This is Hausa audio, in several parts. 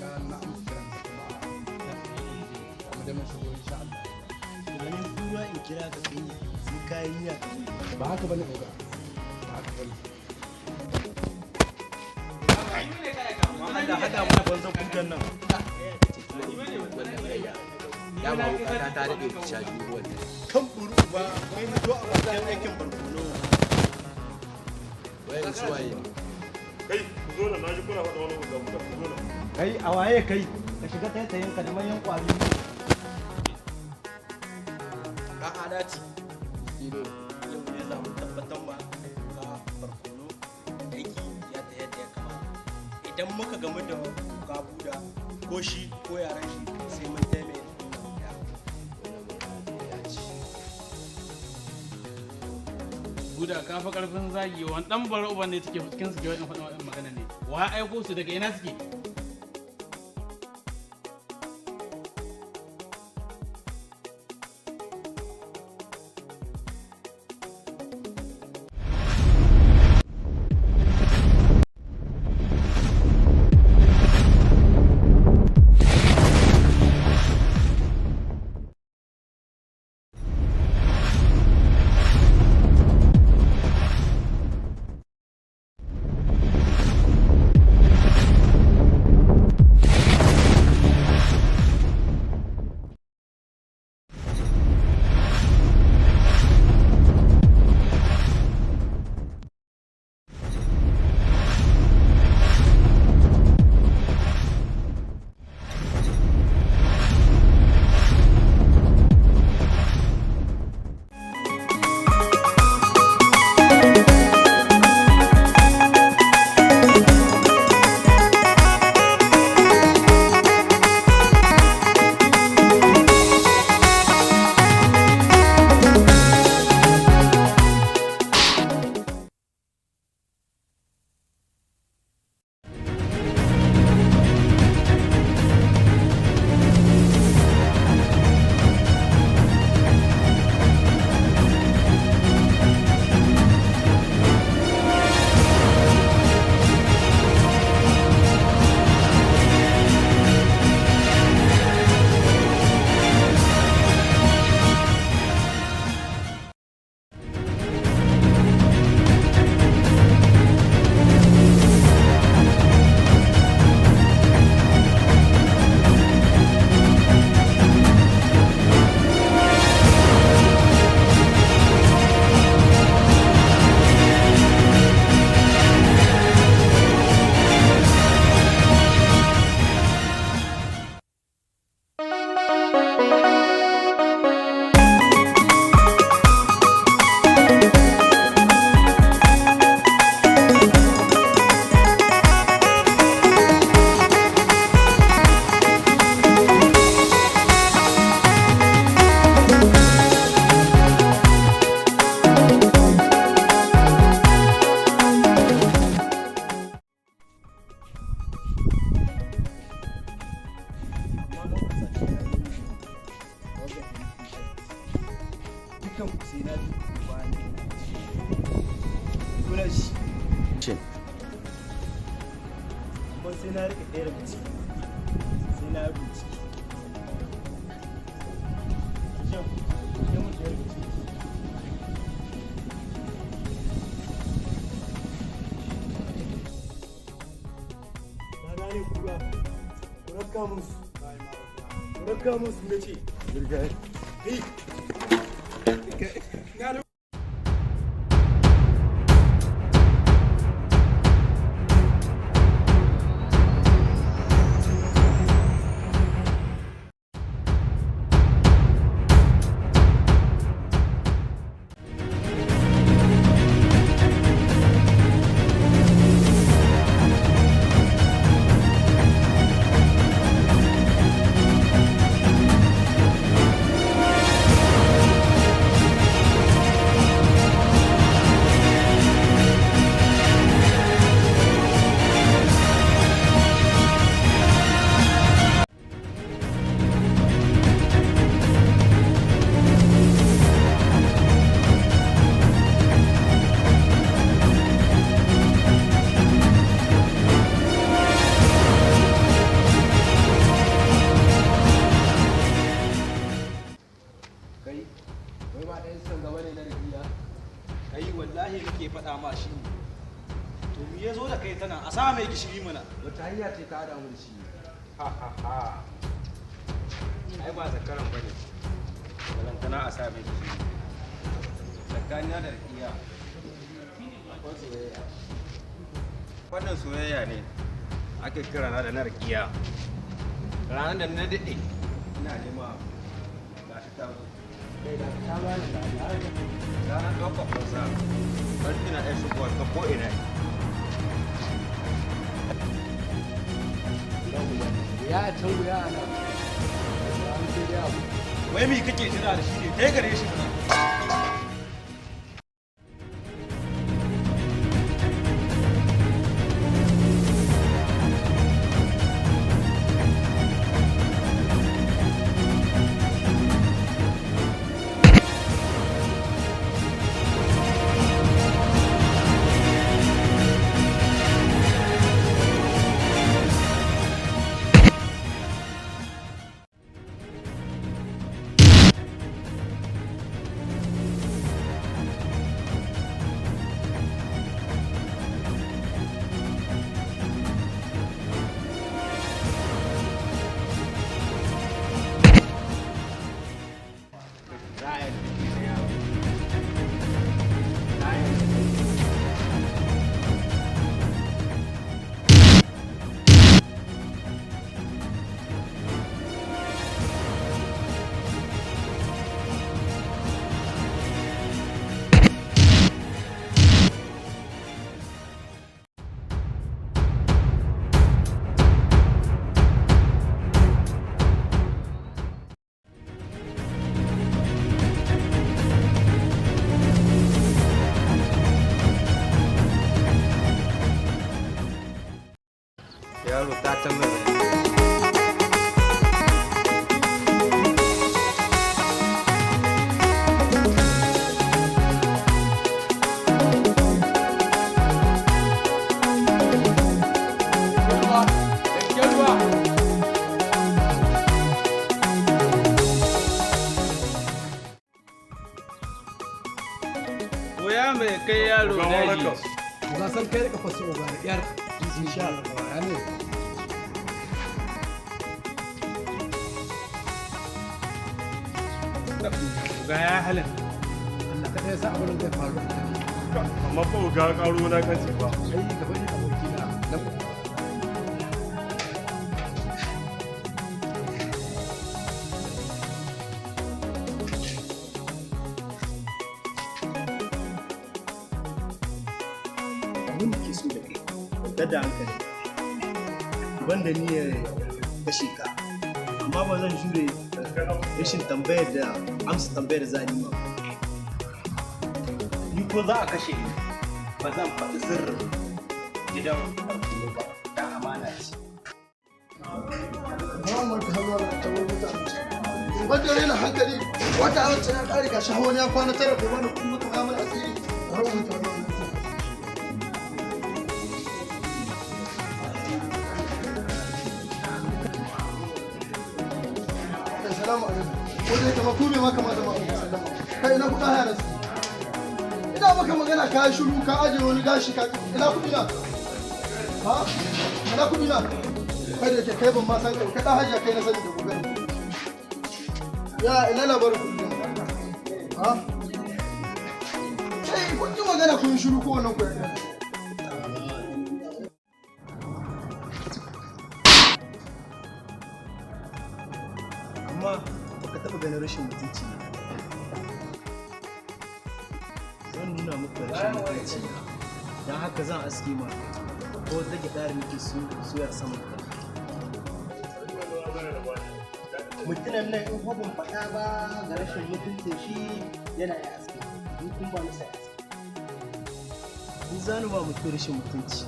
na amsa kuma da mun shigo insha Allah wani kuma in kira ka kai sai kayan niyya ba haka bane ba haka bane da hada mana banzan kukan nan ya ba bukata ta rade ta dubu wannan kan buru ba kai mu zo a bakin aikin barkono wayan suwaye kai ku zo na naji kuna faɗa wani guda guda ku zo na kai a waye kai ka shiga taitayin ka da manyan kwari ka adati yau ne za mu tabbatar ma ga barkono aiki ya ta yadda ya kamata idan muka gamu da kabuda ko shi ko yaran shi sai mun taime Buda ka fa karfin zagi wani dan bar uban ne take cikin su ke wani faɗin magana ne wa aiko su daga ina suke shin amma sai na rika ɗaya daga ciki sai na rubuci shin sai mun ɗaya daga ciki na gane kuga ku rakka musu na ce sa mai gishiri mana. Wata hanya ce ka haɗa mu da shi. Ai ba zakaran bane. Balantana a sa mai gishiri. Tsakaniya da rakiya. Wannan soyayya ne ake kira na da na rakiya. Ranar da na daɗe ina nema ga shi ta zo. Ranar ɗaukar fasa, ƙarfi na ɗaya shigowa ta ko'ina. Ya can wuya ana. Wai me kake jira da shi ne? Kai gare shi mana. Yaro ta canza zai. Koya mai kai yaro daji. Ga san kai da kafa su ba da yar. Insha Allah. Ne. Ga ya halin. Allah kada ya sa abin da zai faru. Amma ba ga karo na kace ba. Ai gaba ne abokina. Abin da ke so da kai, kwantar da hankali. Ban da niyyar kashe ka, amma ba zan jure rashin tambayar da amsa tambayar za ni ma. Ni ko za a kashe ni, ba zan faɗi sirrin gidan Abdul ba, da amana ce. Wanda raina hankali wata wacce ya kare gashi hawan ya kwana tara ko wani kuma ka mana asiri a rawar ta wannan Assalamu alaikum. Wanda kama ku me ma kamata ma sallama. Kai ina kuɗa haya rasu. Ina maka magana ka shiru ka aje wani gashi ka ina kuɗi na. Ha? Ina kuɗi na. Kai da ke kai ban ma san ka da haja kai na sani da gobe. Ya ina labarin kuɗi na. Ha? Kai kun ji magana kun shiru ko wannan ku ya. Amma baka taɓa ganin rashin mutunci na. Zan nuna muku rashin mutunci na. Don haka zan aske ma ko wata gyaɗa da nake soya saman ka. Mutumin nan in ko ban faɗa ba ga rashin mutuncin shi yana ya aske. Ni kun ba masa ya aske. Ni zanu ba mutum rashin mutunci.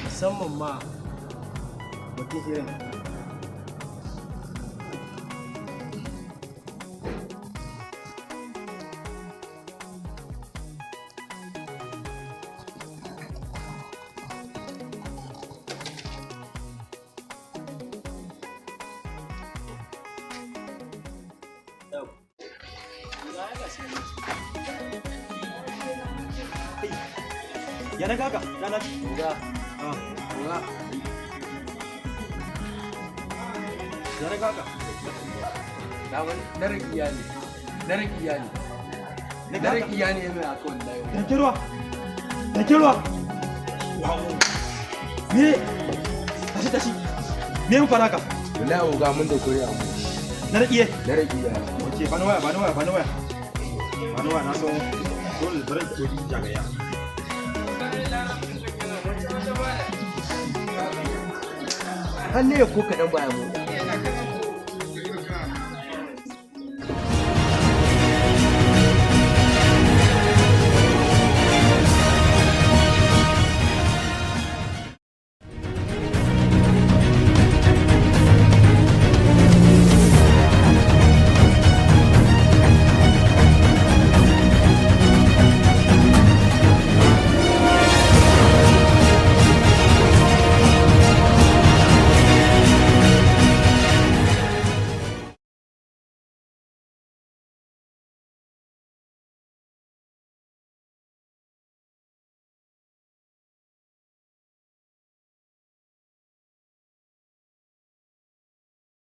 Musamman ma mutum irin ya na gaga ya na ci ga Yana kaka. Na rakiya ne. Na rakiya ne. Na rakiya ne mai aka wallahi. Danke ruwa. Danke ruwa. Me? Tashi. Me mun fara ka? Wallahi oga mun da kore a mu. Na rakiye. Na rakiya. Oke, bani waya. Bani waya na so dole da rage kodi jagaya. Hannu ya ko kaɗan baya mu.